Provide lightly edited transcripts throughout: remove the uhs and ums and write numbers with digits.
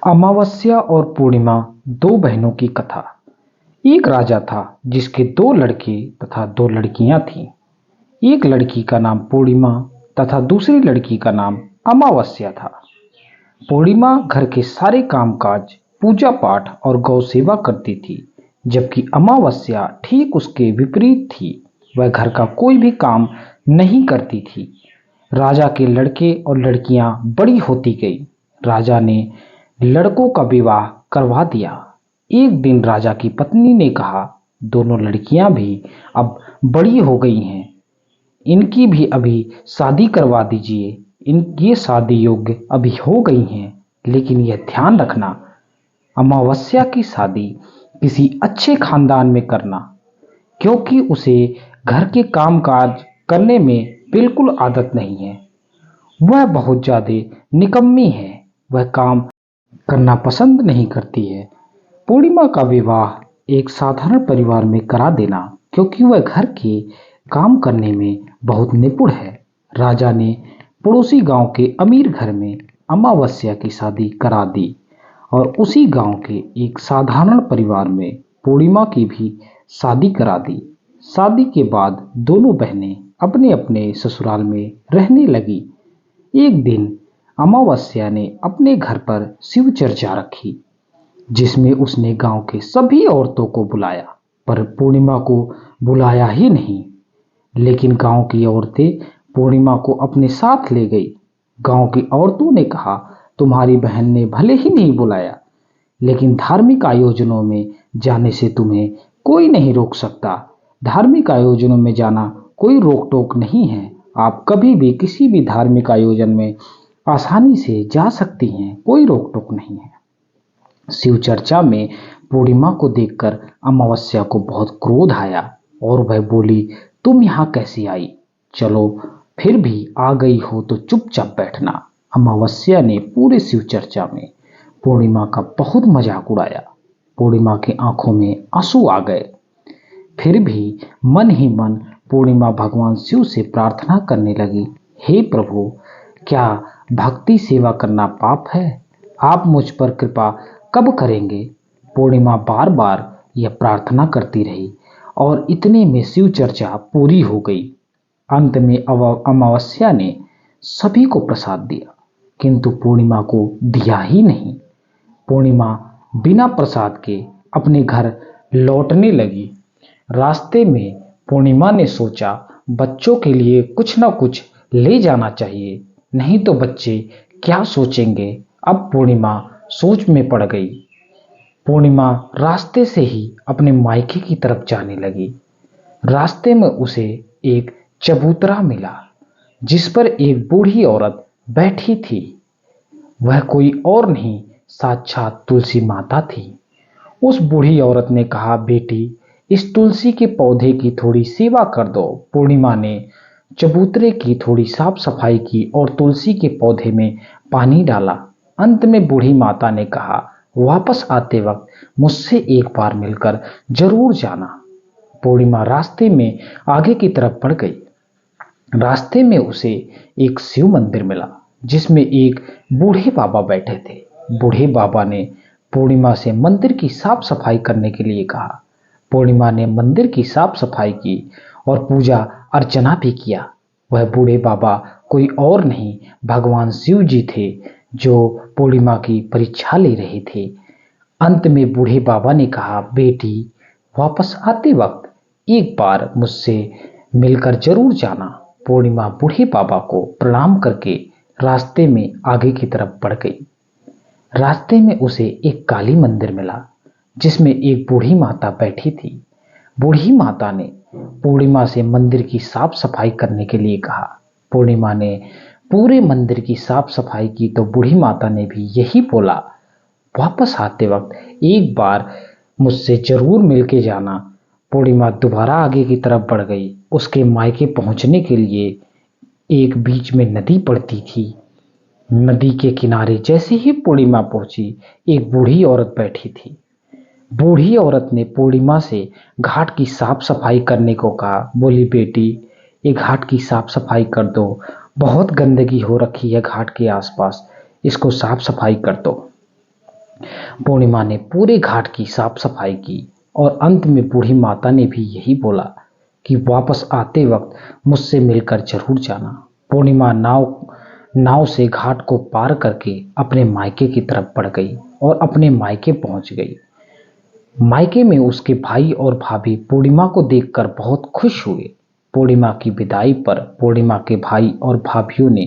अमावस्या और पूर्णिमा, दो बहनों की कथा। एक राजा था जिसके दो लड़के तथा दो लड़कियां थीं। एक लड़की का नाम पूर्णिमा तथा दूसरी लड़की का नाम अमावस्या था। पूर्णिमा घर के सारे कामकाज, पूजा पाठ और गौ सेवा करती थी, जबकि अमावस्या ठीक उसके विपरीत थी। वह घर का कोई भी काम नहीं करती थी। राजा के लड़के और लड़कियां बड़ी होती गई। राजा ने लड़कों का विवाह करवा दिया। एक दिन राजा की पत्नी ने कहा, दोनों लड़कियां भी अब बड़ी हो गई हैं, इनकी भी अभी शादी करवा दीजिए। ये शादी योग्य अभी हो गई हैं, लेकिन यह ध्यान रखना, अमावस्या की शादी किसी अच्छे खानदान में करना, क्योंकि उसे घर के काम काज करने में बिल्कुल आदत नहीं है। वह बहुत ज्यादा निकम्मी है, वह काम करना पसंद नहीं करती है। पूर्णिमा का विवाह एक साधारण परिवार में करा देना, क्योंकि वह घर के काम करने में बहुत निपुण है। राजा ने पड़ोसी गांव के अमीर घर में अमावस्या की शादी करा दी और उसी गांव के एक साधारण परिवार में पूर्णिमा की भी शादी करा दी। शादी के बाद दोनों बहनें अपने अपने ससुराल में रहने लगी। एक दिन अमावस्या ने अपने घर पर शिव चर्चा रखी, जिसमें उसने गांव के सभी औरतों को बुलाया, पर पूर्णिमा को बुलाया ही नहीं। लेकिन गांव की औरतें पूर्णिमा को अपने साथ ले गई। गांव की औरतों ने कहा, तुम्हारी बहन ने भले ही नहीं बुलाया, लेकिन धार्मिक आयोजनों में जाने से तुम्हें कोई नहीं रोक सकता। धार्मिक आयोजनों में जाना कोई रोक टोक नहीं है। आप कभी भी किसी भी धार्मिक आयोजन में आसानी से जा सकती हैं, कोई रोक टोक नहीं है। शिव चर्चा में पूर्णिमा को देखकर अमावस्या को बहुत क्रोध आया और वह बोली, तुम यहाँ कैसे आई? चलो, फिर भी आ गई हो तो चुपचाप बैठना। अमावस्या ने पूरे शिव चर्चा में पूर्णिमा का बहुत मजाक उड़ाया। पूर्णिमा की आंखों में आंसू आ गए। फिर भी मन ही मन पूर्णिमा भगवान शिव से प्रार्थना करने लगी, हे प्रभु, क्या भक्ति सेवा करना पाप है? आप मुझ पर कृपा कब करेंगे? पूर्णिमा बार बार यह प्रार्थना करती रही और इतने में शिव चर्चा पूरी हो गई। अंत में अमावस्या ने सभी को प्रसाद दिया, किंतु पूर्णिमा को दिया ही नहीं। पूर्णिमा बिना प्रसाद के अपने घर लौटने लगी। रास्ते में पूर्णिमा ने सोचा, बच्चों के लिए कुछ ना कुछ ले जाना चाहिए, नहीं तो बच्चे क्या सोचेंगे। अब पूर्णिमा सोच में पड़ गई। पूर्णिमा रास्ते से ही अपने मायके की तरफ जाने लगी। रास्ते में उसे एक चबूतरा मिला, जिस पर एक बूढ़ी औरत बैठी थी। वह कोई और नहीं, साक्षात तुलसी माता थी। उस बूढ़ी औरत ने कहा, बेटी, इस तुलसी के पौधे की थोड़ी सेवा कर दो। पूर्णिमा ने चबूतरे की थोड़ी साफ सफाई की और तुलसी के पौधे में पानी डाला। अंत में बूढ़ी माता ने कहा, वापस आते वक्त मुझसे एक बार मिलकर जरूर जाना। पूर्णिमा रास्ते में आगे की तरफ बढ़ गई। रास्ते में उसे एक शिव मंदिर मिला, जिसमें एक बूढ़े बाबा बैठे थे। बूढ़े बाबा ने पूर्णिमा से मंदिर की साफ सफाई करने के लिए कहा। पूर्णिमा ने मंदिर की साफ सफाई की और पूजा अर्चना भी किया। वह बूढ़े बाबा कोई और नहीं, भगवान शिव जी थे, जो पूर्णिमा की परीक्षा ले रहे थे। अंत में बूढ़े बाबा ने कहा, बेटी, वापस आते वक्त एक बार मुझसे मिलकर जरूर जाना। पूर्णिमा बूढ़े बाबा को प्रणाम करके रास्ते में आगे की तरफ बढ़ गई। रास्ते में उसे एक काली मंदिर मिला, जिसमें एक बूढ़ी माता बैठी थी। बूढ़ी माता ने पूर्णिमा से मंदिर की साफ सफाई करने के लिए कहा। पूर्णिमा ने पूरे मंदिर की साफ सफाई की तो बूढ़ी माता ने भी यही बोला, वापस आते वक्त एक बार मुझसे जरूर मिलके जाना। पूर्णिमा दोबारा आगे की तरफ बढ़ गई। उसके मायके पहुंचने के लिए एक बीच में नदी पड़ती थी। नदी के किनारे जैसे ही पूर्णिमा पहुंची, एक बूढ़ी औरत बैठी थी। बूढ़ी औरत ने पूर्णिमा से घाट की साफ सफाई करने को कहा। बोली, बेटी, ये घाट की साफ सफाई कर दो, बहुत गंदगी हो रखी है घाट के आसपास, इसको साफ सफाई कर दो। पूर्णिमा ने पूरे घाट की साफ सफाई की और अंत में बूढ़ी माता ने भी यही बोला कि वापस आते वक्त मुझसे मिलकर जरूर जाना। पूर्णिमा नाव नाव से घाट को पार करके अपने मायके की तरफ बढ़ गई और अपने मायके पहुंच गई। मायके में उसके भाई और भाभी पूर्णिमा को देखकर बहुत खुश हुए। पूर्णिमा की विदाई पर पूर्णिमा के भाई और भाभीओं ने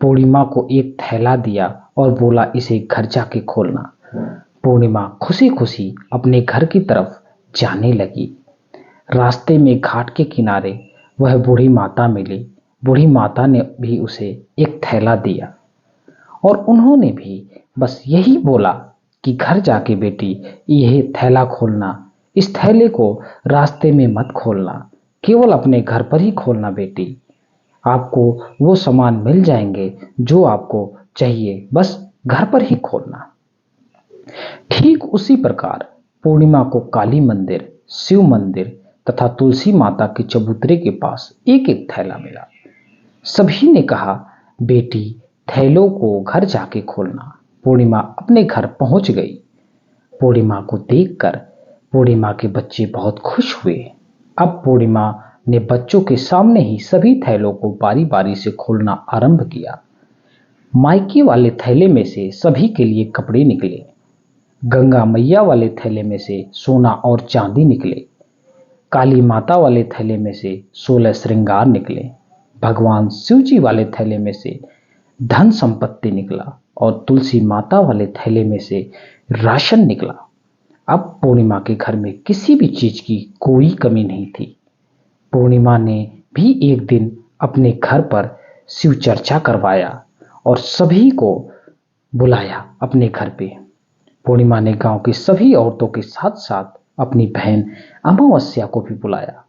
पूर्णिमा को एक थैला दिया और बोला, इसे घर जाके खोलना। पूर्णिमा खुशी खुशी अपने घर की तरफ जाने लगी। रास्ते में घाट के किनारे वह बूढ़ी माता मिली। बूढ़ी माता ने भी उसे एक थैला दिया और उन्होंने भी बस यही बोला कि घर जाके बेटी यह थैला खोलना, इस थैले को रास्ते में मत खोलना, केवल अपने घर पर ही खोलना बेटी। आपको वो सामान मिल जाएंगे जो आपको चाहिए, बस घर पर ही खोलना। ठीक उसी प्रकार पूर्णिमा को काली मंदिर, शिव मंदिर तथा तुलसी माता के चबूतरे के पास एक एक थैला मिला। सभी ने कहा, बेटी थैलों को घर जाके खोलना। पूर्णिमा अपने घर पहुंच गई। पूर्णिमा को देखकर पूर्णिमा के बच्चे बहुत खुश हुए। अब पूर्णिमा ने बच्चों के सामने ही सभी थैलों को बारी बारी से खोलना आरंभ किया। मायके वाले थैले में से सभी के लिए कपड़े निकले। गंगा मैया वाले थैले में से सोना और चांदी निकले। काली माता वाले थैले में से 16 श्रृंगार निकले। भगवान शिव जी वाले थैले में से धन संपत्ति निकला और तुलसी माता वाले थैले में से राशन निकला। अब पूर्णिमा के घर में किसी भी चीज की कोई कमी नहीं थी। पूर्णिमा ने भी एक दिन अपने घर पर शिव चर्चा करवाया और सभी को बुलाया अपने घर पे। पूर्णिमा ने गांव की सभी औरतों के साथ साथ अपनी बहन अमावस्या को भी बुलाया।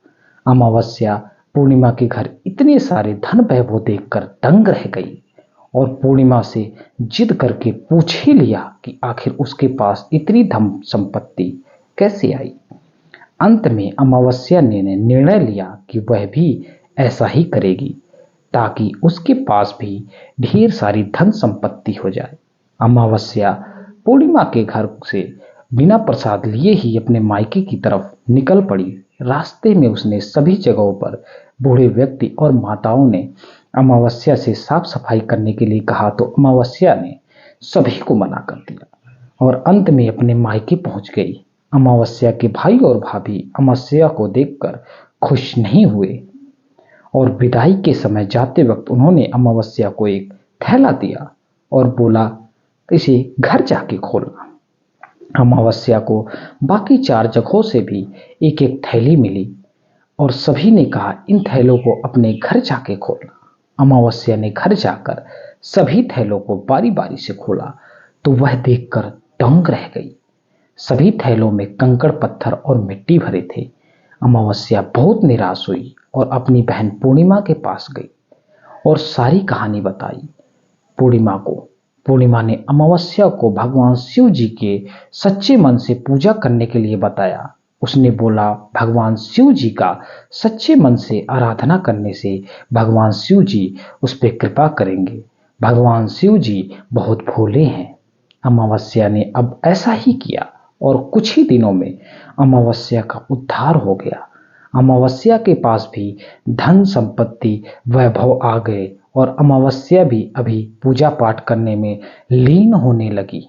अमावस्या पूर्णिमा के घर इतने सारे धन वैभव देखकर दंग रह गई और पूर्णिमा से जिद करके पूछ ही लिया कि आखिर उसके पास इतनी धन संपत्ति कैसे आई। अंत में अमावस्या ने निर्णय लिया कि वह भी ऐसा ही करेगी ताकि उसके पास भी ढेर सारी धन संपत्ति हो जाए। अमावस्या पूर्णिमा के घर से बिना प्रसाद लिए ही अपने मायके की तरफ निकल पड़ी। रास्ते में उसने सभी जगहों पर बूढ़े व्यक्ति और माताओं ने अमावस्या से साफ सफाई करने के लिए कहा तो अमावस्या ने सभी को मना कर दिया और अंत में अपने मायके पहुंच गई। अमावस्या के भाई और भाभी अमावस्या को देखकर खुश नहीं हुए और विदाई के समय जाते वक्त उन्होंने अमावस्या को एक थैला दिया और बोला, इसे घर जाके खोलना। अमावस्या को बाकी 4 जगहों से भी एक एक थैली मिली और सभी ने कहा, इन थैलों को अपने घर जाके खोलना। अमावस्या ने घर जाकर सभी थैलों को बारी बारी से खोला तो वह देखकर दंग रह गई। सभी थैलों में कंकड़ पत्थर और मिट्टी भरे थे। अमावस्या बहुत निराश हुई और अपनी बहन पूर्णिमा के पास गई और सारी कहानी बताई पूर्णिमा को। पूर्णिमा ने अमावस्या को भगवान शिव जी के सच्चे मन से पूजा करने के लिए बताया। उसने बोला, भगवान शिव जी का सच्चे मन से आराधना करने से भगवान शिव जी उस पर कृपा करेंगे। भगवान शिव जी बहुत भोले हैं। अमावस्या ने अब ऐसा ही किया और कुछ ही दिनों में अमावस्या का उद्धार हो गया। अमावस्या के पास भी धन संपत्ति वैभव आ गए और अमावस्या भी अभी पूजा पाठ करने में लीन होने लगी।